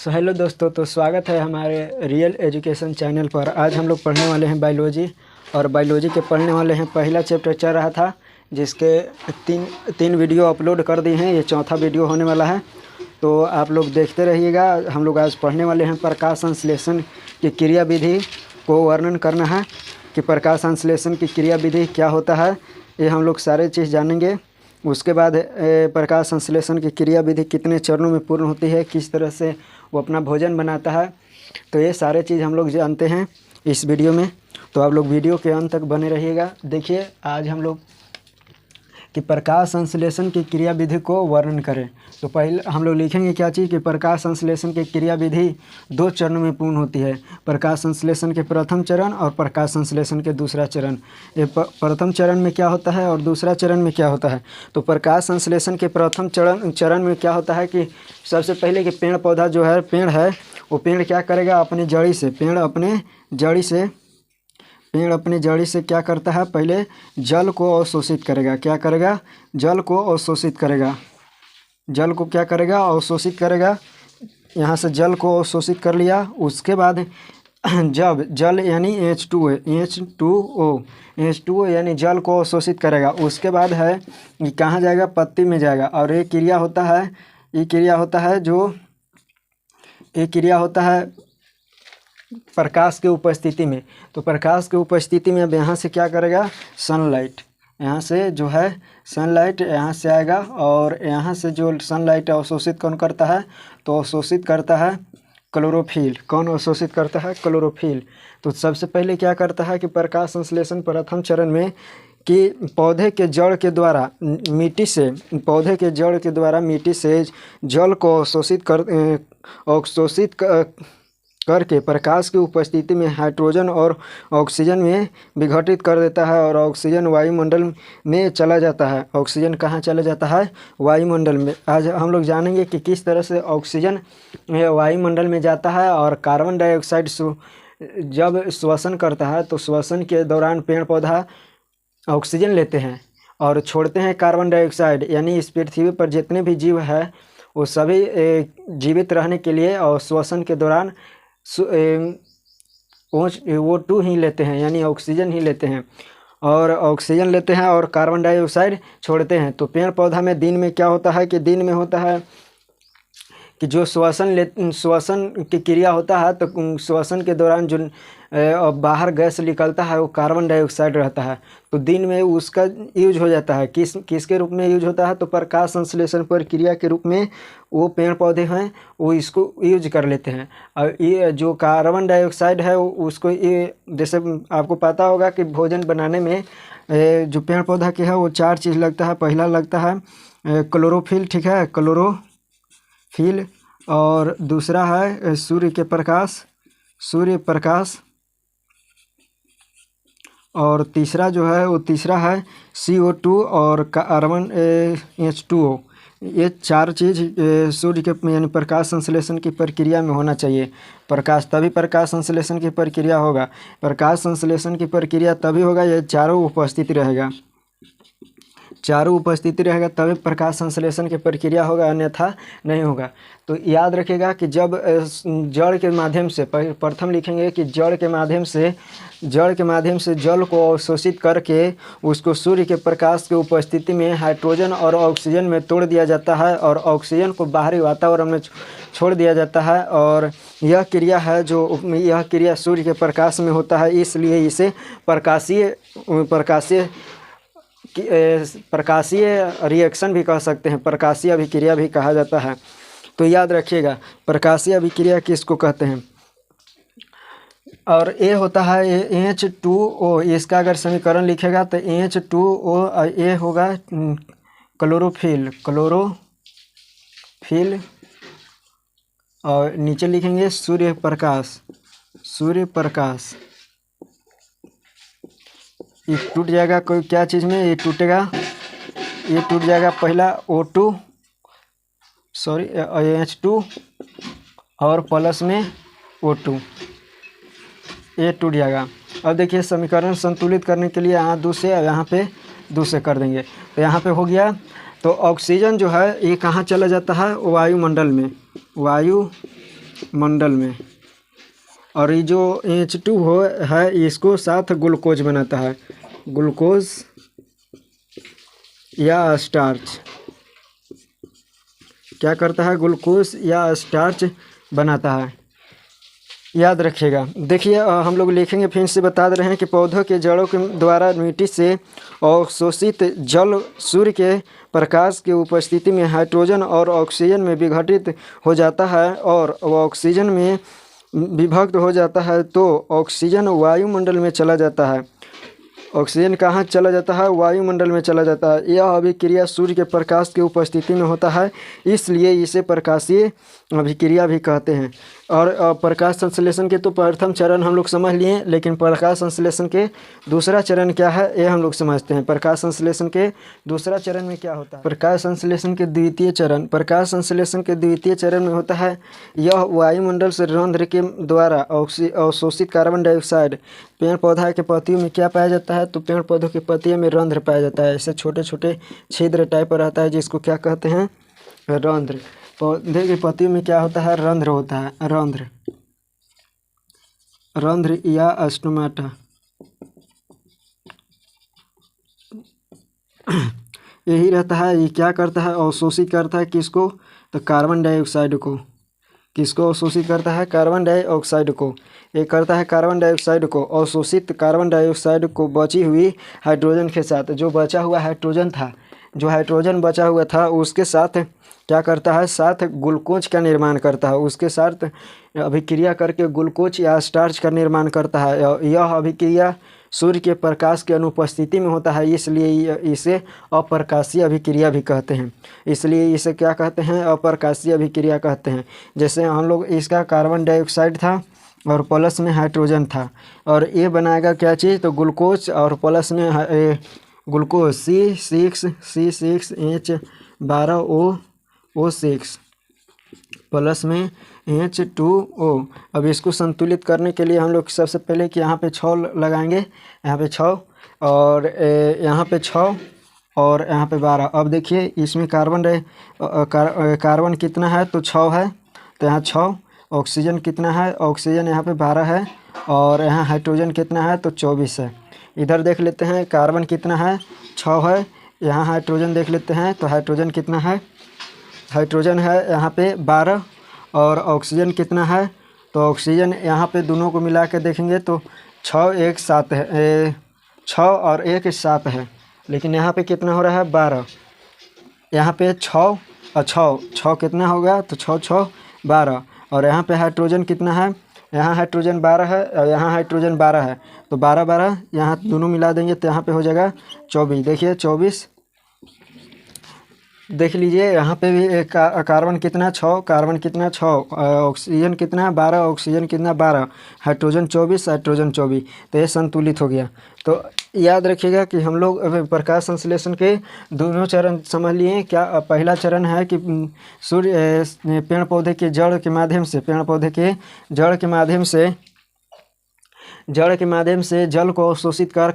So hello दोस्तों, तो स्वागत है हमारे रियल एजुकेशन चैनल पर। आज हम लोग पढ़ने वाले हैं बायोलॉजी, और बायोलॉजी के पढ़ने वाले हैं। पहला चैप्टर चल रहा था जिसके तीन वीडियो अपलोड कर दिए हैं। ये चौथा वीडियो होने वाला है, तो आप लोग देखते रहिएगा। हम लोग आज पढ़ने वाले हैं प्रकाश संश्लेषण की क्रिया विधि को वर्णन करना है कि प्रकाश संश्लेषण की क्रिया विधि क्या होता है। ये हम लोग सारे चीज़ जानेंगे। उसके बाद प्रकाश संश्लेषण की क्रिया विधि कितने चरणों में पूर्ण होती है, किस तरह से वो अपना भोजन बनाता है, तो ये सारे चीज़ हम लोग जानते हैं इस वीडियो में। तो आप लोग वीडियो के अंत तक बने रहिएगा। देखिए, आज हम लोग कि प्रकाश संश्लेषण की क्रिया विधि को वर्णन करें। तो पहले हम लोग लिखेंगे क्या चीज़ कि प्रकाश संश्लेषण की क्रिया विधि 2 चरणों में पूर्ण होती है। प्रकाश संश्लेषण के प्रथम चरण और प्रकाश संश्लेषण के दूसरा चरण। ये प्रथम चरण में क्या होता है और दूसरा चरण में क्या होता है। तो प्रकाश संश्लेषण के प्रथम चरण में क्या होता है कि सबसे पहले कि पेड़ पौधा जो है, पेड़ है, वो पेड़ क्या करेगा, अपनी जड़ी से, पेड़ अपनी जड़ी से क्या करता है, पहले जल को अवशोषित करेगा। क्या करेगा, जल को अवशोषित करेगा। जल को क्या करेगा, अवशोषित करेगा। यहाँ से जल को अवशोषित कर लिया। उसके बाद जब जल यानी H2O यानी जल को अवशोषित करेगा, उसके बाद है ये कहाँ जाएगा, पत्ती में जाएगा। और ये क्रिया होता है प्रकाश के उपस्थिति में। तो प्रकाश के उपस्थिति में अब यहाँ से क्या करेगा, सनलाइट, यहाँ से जो है सनलाइट यहाँ से आएगा, और यहाँ से जो सनलाइट अवशोषित कौन करता है, तो अवशोषित करता है क्लोरोफिल। कौन अवशोषित करता है, क्लोरोफिल। तो सबसे पहले क्या करता है कि प्रकाश संश्लेषण प्रथम चरण में कि पौधे के जड़ के द्वारा मिट्टी से जल को अवशोषित करके प्रकाश की उपस्थिति में हाइड्रोजन और ऑक्सीजन में विघटित कर देता है, और ऑक्सीजन वायुमंडल में चला जाता है। ऑक्सीजन कहाँ चला जाता है, वायुमंडल में। आज हम लोग जानेंगे कि किस तरह से ऑक्सीजन वायुमंडल में जाता है, और कार्बन डाइऑक्साइड जब श्वसन करता है, तो श्वसन के दौरान पेड़ पौधा ऑक्सीजन लेते हैं और छोड़ते हैं कार्बन डाइऑक्साइड। यानी इस पृथ्वी पर जितने भी जीव है वो सभी जीवित रहने के लिए और श्वसन के दौरान O2 ही लेते हैं, यानी ऑक्सीजन ही लेते हैं, और ऑक्सीजन लेते हैं और कार्बन डाइऑक्साइड छोड़ते हैं। तो पेड़ पौधा में दिन में क्या होता है कि दिन में होता है कि जो श्वसन की क्रिया होता है, तो श्वसन के दौरान जो बाहर गैस निकलता है वो कार्बन डाइऑक्साइड रहता है। तो दिन में उसका यूज हो जाता है। किसके रूप में यूज होता है, तो प्रकाश संश्लेषण प्रक्रिया के रूप में वो पेड़ पौधे हैं वो इसको यूज कर लेते हैं। और ये जो कार्बन डाइऑक्साइड है उसको, ये जैसे आपको पता होगा कि भोजन बनाने में जो पेड़ पौधा के है वो 4 चीज़ लगता है। पहला लगता है क्लोरोफिल, ठीक है, क्लोरोफिल। और दूसरा है सूर्य प्रकाश, और तीसरा जो है वो है CO2 और कार्बन H2O। ये 4 चीज़ सूर्य के यानी प्रकाश संश्लेषण की प्रक्रिया में होना चाहिए। तभी प्रकाश संश्लेषण की प्रक्रिया होगा। प्रकाश संश्लेषण की प्रक्रिया तभी होगा ये चारों उपस्थिति रहेगा, तभी प्रकाश संश्लेषण की प्रक्रिया होगा, अन्यथा नहीं होगा। तो याद रखिएगा कि जब जड़ के माध्यम से, प्रथम लिखेंगे कि जड़ के माध्यम से जल को अवशोषित करके उसको सूर्य के प्रकाश की उपस्थिति में हाइड्रोजन और ऑक्सीजन में तोड़ दिया जाता है, और ऑक्सीजन को बाहरी वातावरण में छोड़ दिया जाता है। और यह क्रिया सूर्य के प्रकाश में होता है, इसलिए इसे प्रकाशीय रिएक्शन भी कह सकते हैं, प्रकाशीय अभिक्रिया भी कहा जाता है। तो याद रखिएगा प्रकाशीय अभिक्रिया किसको कहते हैं। और ये होता है H2O। इसका अगर समीकरण लिखेगा तो H2O, ये होगा क्लोरोफिल, और नीचे लिखेंगे सूर्य प्रकाश। ये टूट जाएगा कोई क्या चीज़ में, ये टूट जाएगा पहला H2 और प्लस में O2, ये टूट जाएगा। अब देखिए समीकरण संतुलित करने के लिए यहाँ 2 से, यहाँ पे 2 से कर देंगे, तो यहाँ पे हो गया। तो ऑक्सीजन जो है ये कहाँ चला जाता है, वायुमंडल में, मंडल में। और ये जो H2 है इसको साथ ग्लूकोज बनाता है, ग्लूकोज या स्टार्च। क्या करता है? ग्लूकोज या स्टार्च बनाता है, याद रखिएगा। देखिए हम लोग लिखेंगे, फिर से बता दे रहे हैं कि पौधों के जड़ों के द्वारा मिट्टी से अवशोषित जल सूर्य के प्रकाश की उपस्थिति में हाइड्रोजन और ऑक्सीजन में विघटित हो जाता है और ऑक्सीजन में विभक्त हो जाता है, तो ऑक्सीजन वायुमंडल में चला जाता है। ऑक्सीजन कहाँ चला जाता है? वायुमंडल में चला जाता है। यह अभिक्रिया सूर्य के प्रकाश की उपस्थिति में होता है, इसलिए इसे प्रकाशीय अभिक्रिया भी कहते हैं। और प्रकाश संश्लेषण के तो प्रथम चरण हम लोग समझ लिए, लेकिन प्रकाश संश्लेषण के दूसरा चरण क्या है ये हम लोग समझते हैं। प्रकाश संश्लेषण के दूसरा चरण में क्या होता है? प्रकाश संश्लेषण के द्वितीय चरण, प्रकाश संश्लेषण के द्वितीय चरण में होता है, यह वायुमंडल से रंध्र के द्वारा अवशोषित कार्बन डाइऑक्साइड। पेड़ पौधा के पत्तियों में क्या पाया जाता है? तो पेड़ पौधों के पत्तियों में रंध्र पाया जाता है। ऐसे छोटे छोटे छिद्र टाइप रहता है जिसको क्या कहते हैं? रंध्र। पौधे की पत्तियों में क्या होता है? रंध्र होता है, रंध्र, रंध्र या स्टोमाटा। यही रहता है। ये क्या करता है? अवशोषित करता है किसको? तो कार्बन डाइऑक्साइड को। किसको अवशोषित करता है? कार्बन डाइऑक्साइड को। ये करता है कार्बन डाइऑक्साइड को, अवशोषित कार्बन डाइऑक्साइड को बची हुई हाइड्रोजन के साथ, जो बचा हुआ हाइड्रोजन था, जो हाइड्रोजन बचा हुआ था उसके साथ क्या करता है? साथ ग्लूकोज का निर्माण करता है, उसके साथ अभिक्रिया करके ग्लूकोज या स्टार्च का निर्माण करता है। यह अभिक्रिया सूर्य के प्रकाश की अनुपस्थिति में होता है, इसलिए इसे अप्रकाशीय अभिक्रिया भी कहते हैं। इसलिए इसे क्या कहते हैं? अप्रकाशीय अभिक्रिया कहते हैं। जैसे हम लोग, इसका कार्बन डाइऑक्साइड था और प्लस में हाइड्रोजन था, और ये बनाएगा क्या चीज़? तो ग्लूकोज, और प्लस में ग्लूकोज C6H12O6 प्लस में H2O। अब इसको संतुलित करने के लिए हम लोग सबसे पहले कि यहाँ पे 6 लगाएंगे, यहाँ पे 6 और यहाँ पे 6 और यहाँ पे 12। अब देखिए इसमें कार्बन कितना है? तो 6 है, तो यहाँ 6। ऑक्सीजन कितना है? ऑक्सीजन यहाँ पे 12 है, और यहाँ हाइड्रोजन कितना है? तो 24 है। इधर देख लेते हैं कार्बन कितना है? 6 है। यहाँ हाइड्रोजन देख लेते हैं, तो हाइड्रोजन कितना है? हाइड्रोजन है यहाँ पे 12, और ऑक्सीजन कितना है? तो ऑक्सीजन यहाँ पे दोनों को मिला के देखेंगे तो 6 1 7 है, 6 और 1 7 है, लेकिन यहाँ पे कितना हो रहा है? 12। यहाँ पे 6 और 6 कितना होगा? तो 6 6 12। और यहाँ पे हाइड्रोजन कितना है? यहाँ हाइड्रोजन 12 है और यहाँ हाइड्रोजन 12 है, तो 12 12 यहाँ दोनों मिला देंगे तो यहाँ पे हो जाएगा 24। देखिए 24 देख लीजिए, यहाँ पे भी एक कार्बन कितना? 6, कार्बन कितना? 6, ऑक्सीजन कितना? 12, ऑक्सीजन कितना? 12, हाइड्रोजन 24, हाइड्रोजन 24। तो ये संतुलित हो गया। तो याद रखिएगा कि हम लोग प्रकाश संश्लेषण के दोनों चरण समझ लिए। क्या पहला चरण है कि सूर्य पेड़ पौधे के जड़ के माध्यम से, पेड़ पौधे के जड़ के माध्यम से जल को अवशोषित कर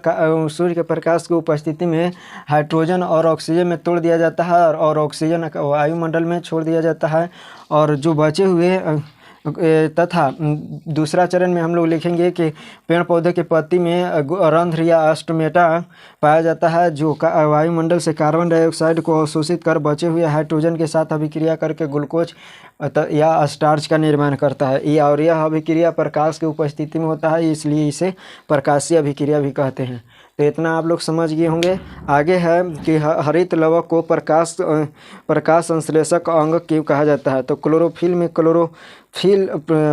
सूर्य के प्रकाश की उपस्थिति में हाइड्रोजन और ऑक्सीजन में तोड़ दिया जाता है, और ऑक्सीजन वायुमंडल में छोड़ दिया जाता है। और जो बचे हुए तथा दूसरा चरण में हम लोग लिखेंगे कि पेड़ पौधे के पत्ती में रंध्र या स्टोमेटा पाया जाता है, जो वायुमंडल से कार्बन डाइऑक्साइड को अवशोषित कर बचे हुए हाइड्रोजन के साथ अभिक्रिया करके ग्लूकोज या स्टार्च का निर्माण करता है। और यह अभिक्रिया प्रकाश की उपस्थिति में होता है, इसलिए इसे प्रकाशीय अभिक्रिया भी कहते हैं। तो इतना आप लोग समझ गए होंगे। आगे है कि हरित लवक को प्रकाश संश्लेषक अंग क्यों कहा जाता है? तो क्लोरोफिल में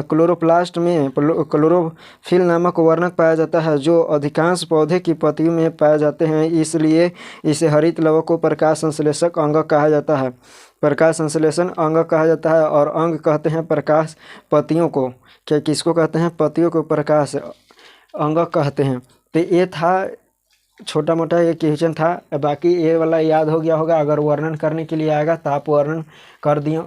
क्लोरोप्लास्ट में क्लोरोफिल नामक वर्णक पाया जाता है, जो अधिकांश पौधे की पत्तियों में पाए जाते हैं, इसलिए इसे हरित लवक को प्रकाश संश्लेषक अंग कहा जाता है। प्रकाश संश्लेषण अंग कहा जाता है, और अंग कहते हैं प्रकाश पत्तियों को। क्या किसको कहते हैं? पत्तियों को प्रकाश अंग कहते हैं। तो ये था छोटा मोटा ये क्वेश्चन था। बाकी ये वाला याद हो गया होगा। अगर वर्णन करने के लिए आएगा तो आप वर्णन कर दिए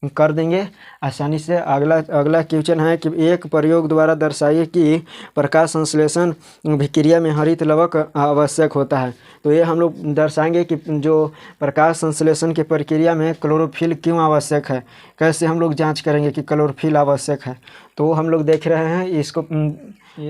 कर देंगे आसानी से। अगला क्वेश्चन है कि एक प्रयोग द्वारा दर्शाइए कि प्रकाश संश्लेषण अभिक्रिया में हरित लवक आवश्यक होता है। तो ये हम लोग दर्शाएंगे कि जो प्रकाश संश्लेषण की प्रक्रिया में क्लोरोफिल क्यों आवश्यक है, कैसे हम लोग जांच करेंगे कि क्लोरोफिल आवश्यक है। तो हम लोग देख रहे हैं इसको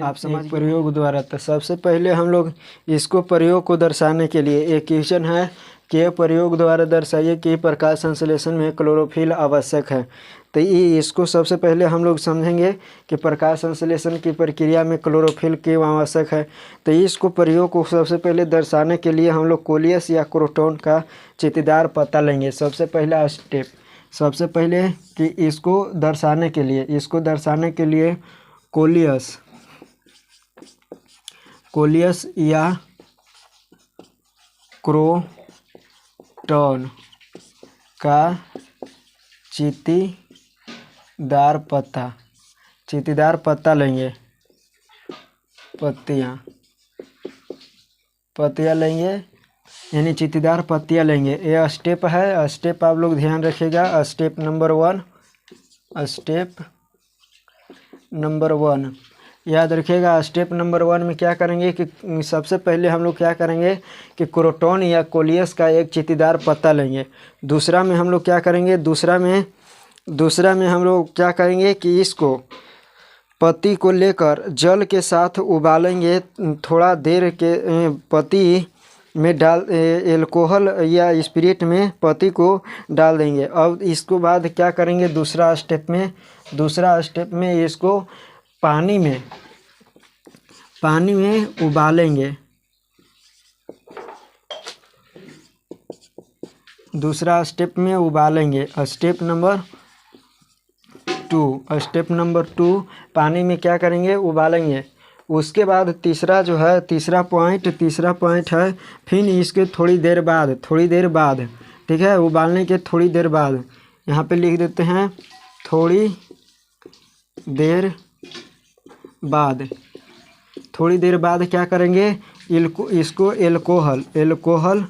आप समझ प्रयोग द्वारा। तो सबसे पहले हम लोग इसको प्रयोग को दर्शाने के लिए एक क्वेश्चन है कि प्रयोग द्वारा दर्शाइए कि प्रकाश संश्लेषण में क्लोरोफिल आवश्यक है। तो इसको सबसे पहले हम लोग समझेंगे कि प्रकाश संश्लेषण की प्रक्रिया में क्लोरोफिल क्यों आवश्यक है। तो इसको प्रयोग को सबसे पहले दर्शाने के लिए हम लोग कोलियस या क्रोटॉन का चित्तीदार पत्ता लेंगे। सबसे पहला स्टेप, सबसे पहले कि इसको दर्शाने के लिए कोलियस या क्रोटॉन का चित्तीदार पत्ता लेंगे, पत्तियाँ लेंगे, यानी चित्तीदार पत्तियाँ लेंगे। ये स्टेप है, स्टेप आप लोग ध्यान रखिएगा। स्टेप नंबर वन याद रखिएगा। स्टेप नंबर 1 में क्या करेंगे कि सबसे पहले हम लोग क्या करेंगे कि क्रोटॉन या कोलियस का एक चित्तीदार पत्ता लेंगे। दूसरा में हम लोग क्या करेंगे, दूसरा में हम लोग क्या करेंगे कि इसको पत्ती को लेकर जल के साथ उबालेंगे। थोड़ा देर के पत्ती में डाल एल्कोहल या स्पिरिट में पत्ती को डाल देंगे। अब इसको बाद क्या करेंगे, दूसरा स्टेप में इसको पानी में उबालेंगे। दूसरा स्टेप में उबालेंगे। स्टेप नंबर 2 पानी में क्या करेंगे, उबालेंगे। उसके बाद तीसरा पॉइंट है फिर इसके थोड़ी देर बाद ठीक है, उबालने के थोड़ी देर बाद यहाँ पे लिख देते हैं थोड़ी देर बाद क्या करेंगे, इसको एल्कोहल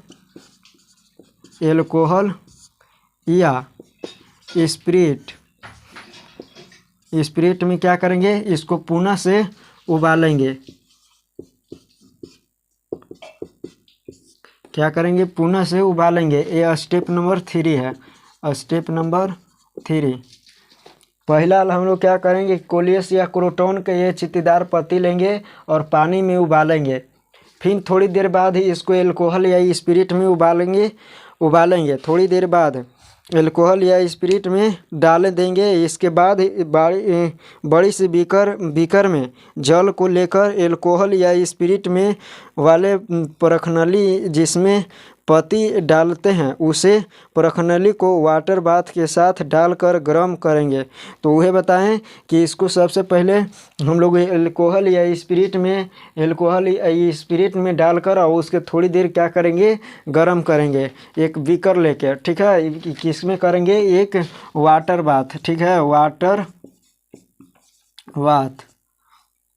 या स्पिरिट में क्या करेंगे, इसको पुनः से उबालेंगे। ये स्टेप नंबर 3 है। स्टेप नंबर 3 पहला हम लोग क्या करेंगे, कोलियस या क्रोटॉन के ये चित्तीदार पत्ती लेंगे और पानी में उबालेंगे। फिर थोड़ी देर बाद ही इसको एल्कोहल या स्पिरिट में उबालेंगे। थोड़ी देर बाद एल्कोहल या स्पिरिट में डाल देंगे। इसके बाद बड़ी सी बीकर में जल को लेकर एल्कोहल या स्पिरिट में वाले परखनली जिसमें पत्ती डालते हैं उसे परखनली को वाटर बाथ के साथ डालकर गर्म करेंगे। तो वह बताएं कि इसको सबसे पहले हम लोग एल्कोहल या स्पिरिट में डालकर और उसके थोड़ी देर क्या करेंगे, गर्म करेंगे एक बीकर लेकर। ठीक है, किसमें करेंगे, एक वाटर बाथ। ठीक है,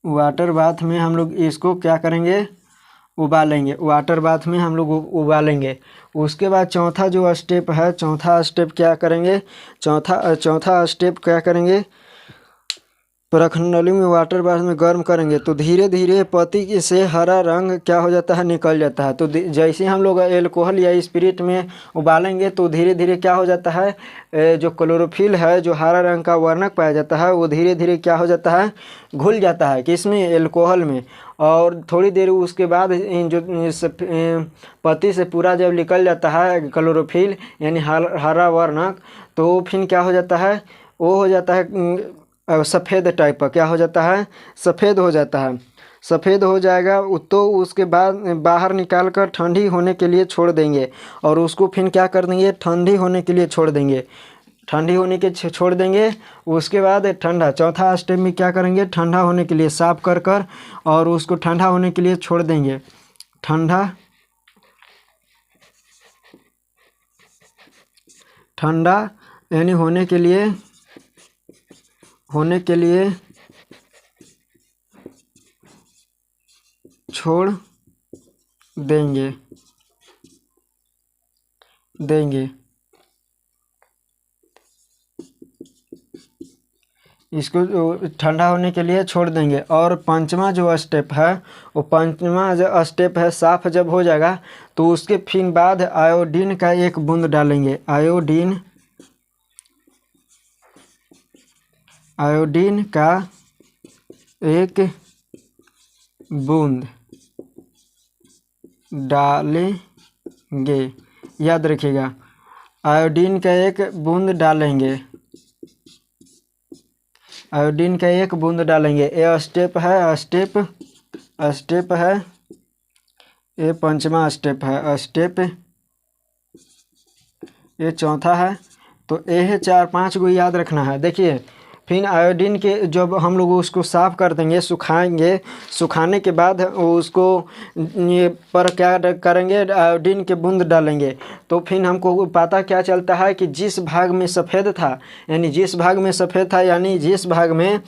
वाटर बाथ में हम लोग इसको क्या करेंगे, उबालेंगे। वाटर बाथ में हम लोग उबालेंगे। उसके बाद चौथा स्टेप क्या करेंगे, चौथा स्टेप क्या करेंगे, परखनली में वाटर बाथ में गर्म करेंगे। तो धीरे धीरे पत्ती से हरा रंग क्या हो जाता है, निकल जाता है। तो जैसे हम लोग एल्कोहल या स्पिरिट में उबालेंगे तो धीरे धीरे क्या हो जाता है, जो क्लोरोफिल है, जो हरा रंग का वर्णक पाया जाता है, वो धीरे धीरे क्या हो जाता है, घुल जाता है किसमें, एल्कोहल में। और थोड़ी देर उसके बाद जो पत्ती से पूरा जब निकल जाता है क्लोरोफिल यानी हरा वर्णक, तो फिर क्या हो जाता है, वो हो जाता है सफ़ेद टाइप का, क्या हो जाता है, सफ़ेद हो जाएगा। तो उसके बाद बाहर निकाल कर ठंडी होने के लिए छोड़ देंगे और उसको फिर क्या कर देंगे, ठंडी होने के लिए छोड़ देंगे। उसके बाद ठंडा, चौथा स्टेप में क्या करेंगे, ठंडा होने के लिए साफ कर और उसको ठंडा होने के लिए छोड़ देंगे। ठंडा यानी होने के लिए छोड़ देंगे। इसको ठंडा होने के लिए छोड़ देंगे। और पांचवा जो स्टेप है, वो पांचवा जो स्टेप है, साफ़ जब हो जाएगा तो उसके फिर बाद आयोडीन का एक बूंद डालेंगे। आयोडीन का एक बूंद डालेंगे, याद रखिएगा, आयोडीन का एक बूंद डालेंगे, आयोडीन का एक बूंद डालेंगे। ये स्टेप है, ये पंचमा स्टेप है, ये चौथा है। तो ये 4-5 को याद रखना है। देखिए, फिर आयोडीन के जब हम लोग उसको साफ़ कर देंगे, सुखाएंगे, सुखाने के बाद उसको ये पर क्या करेंगे, आयोडीन के बूंद डालेंगे। तो फिर हमको पता क्या चलता है कि जिस भाग में सफ़ेद था, यानी जिस भाग में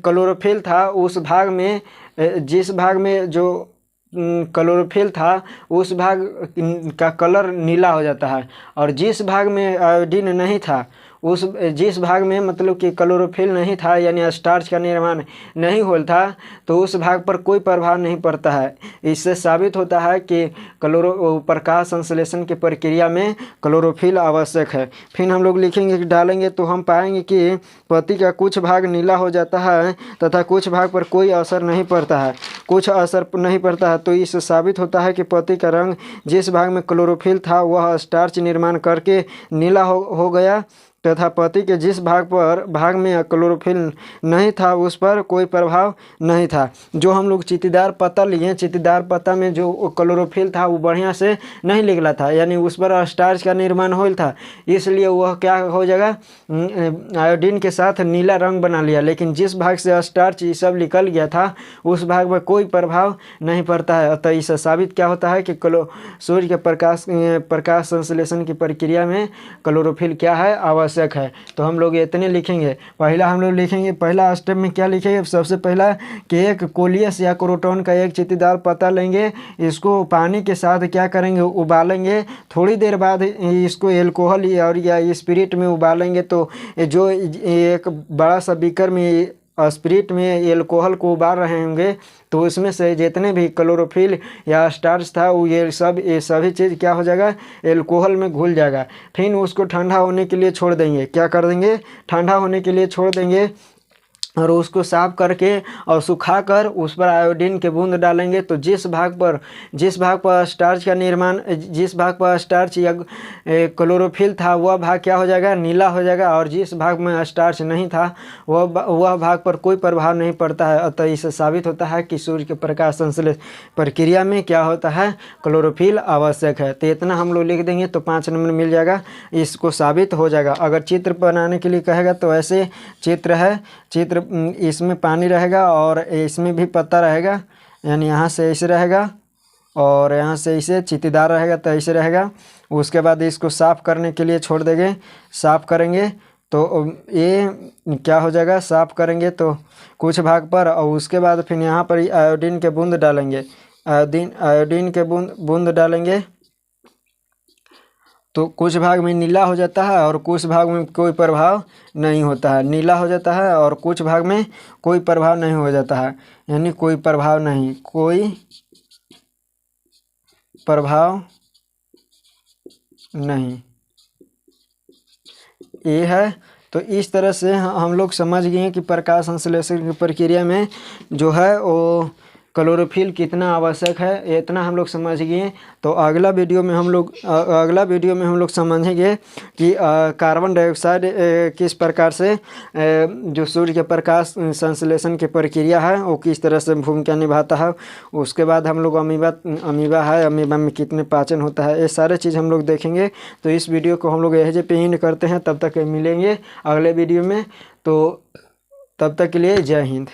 क्लोरोफिल था, उस भाग में जिस भाग में जो क्लोरोफिल था उस भाग का कलर नीला हो जाता है। और जिस भाग में आयोडीन नहीं था, जिस भाग में मतलब कि क्लोरोफिल नहीं था, यानी स्टार्च का निर्माण नहीं होता था, तो उस भाग पर कोई प्रभाव नहीं पड़ता है। इससे साबित होता है कि प्रकाश संश्लेषण की प्रक्रिया में क्लोरोफिल आवश्यक है। फिर हम लोग लिखेंगे कि डालेंगे, तो हम पाएंगे कि पत्ती का कुछ भाग नीला हो जाता है तथा कुछ भाग पर कोई असर नहीं पड़ता है, तो इससे साबित होता है कि पत्ती का रंग जिस भाग में क्लोरोफिल था वह स्टार्च निर्माण करके नीला हो गया, तथा पत्ती के जिस भाग में क्लोरोफिल नहीं था उस पर कोई प्रभाव नहीं था। जो हम लोग चीतीदार पत्ता लिए, चीतीदार पत्ता में जो क्लोरोफिल था वो बढ़िया से नहीं निकला था, यानी उस पर स्टार्च का निर्माण हो था, इसलिए वह क्या हो जाएगा, आयोडीन के साथ नीला रंग बना लिया। लेकिन जिस भाग से स्टार्च ये सब निकल गया था उस भाग पर कोई प्रभाव नहीं पड़ता है। अतः इससे साबित क्या होता है कि सूर्य के प्रकाश संश्लेषण की प्रक्रिया में क्लोरोफिल क्या है, आवश्यक है। तो हम लोग इतने लिखेंगे। पहला स्टेप में क्या लिखेंगे, सबसे पहला कि एक कोलियस या क्रोटॉन का एक चीतीदार पत्ता लेंगे, इसको पानी के साथ क्या करेंगे, उबालेंगे। थोड़ी देर बाद इसको एल्कोहल और या स्पिरिट में उबालेंगे। तो जो एक बड़ा सा बीकर में स्पिरिट में एल्कोहल को उबाल रहे होंगे, तो उसमें से जितने भी क्लोरोफिल या स्टार्च था वो ये सभी चीज़ क्या हो जाएगा, एल्कोहल में घुल जाएगा। फिर उसको ठंडा होने के लिए छोड़ देंगे। क्या कर देंगे, ठंडा होने के लिए छोड़ देंगे और उसको साफ करके और सुखाकर उस पर आयोडीन के बूंद डालेंगे। तो जिस भाग पर स्टार्च का निर्माण, जिस भाग पर स्टार्च या क्लोरोफिल था वह भाग क्या हो जाएगा, नीला हो जाएगा। और जिस भाग में स्टार्च नहीं था वह भाग पर कोई प्रभाव नहीं पड़ता है। अतः इससे साबित होता है कि सूर्य के प्रकाश संश्लेषण प्रक्रिया में क्या होता है, क्लोरोफिल आवश्यक है। तो इतना हम लोग लिख देंगे तो 5 नंबर मिल जाएगा, इसको साबित हो जाएगा। अगर चित्र बनाने के लिए कहेगा तो ऐसे चित्र है, इसमें पानी रहेगा और इसमें भी पत्ता रहेगा, यानी यहाँ से ऐसे रहेगा और यहाँ से ऐसे चीतीदार रहेगा, तो ऐसे रहेगा। उसके बाद इसको साफ़ करने के लिए छोड़ देंगे। साफ़ करेंगे तो ये क्या हो जाएगा, साफ़ करेंगे तो कुछ भाग पर, और उसके बाद फिर यहाँ पर आयोडीन के बूंद डालेंगे। आयोडीन के बूंद डालेंगे तो कुछ भाग में नीला हो जाता है और कुछ भाग में कोई प्रभाव नहीं होता है। नीला हो जाता है और कुछ भाग में कोई प्रभाव नहीं हो जाता है, यानी कोई प्रभाव नहीं, ये है। तो इस तरह से हम लोग समझ गए कि प्रकाश संश्लेषण की प्रक्रिया में जो है वो क्लोरोफिल कितना आवश्यक है, इतना हम लोग समझ गए। तो अगला वीडियो में हम लोग समझेंगे कि कार्बन डाइऑक्साइड किस प्रकार से जो सूर्य के प्रकाश संश्लेषण की प्रक्रिया है वो किस तरह से भूमिका निभाता है। उसके बाद हम लोग अमीबा में कितने पाचन होता है, ये सारे चीज़ हम लोग देखेंगे। तो इस वीडियो को हम लोग यहीं पे एंड करते हैं। तब तक मिलेंगे अगले वीडियो में, तो तब तक के लिए जय हिंद।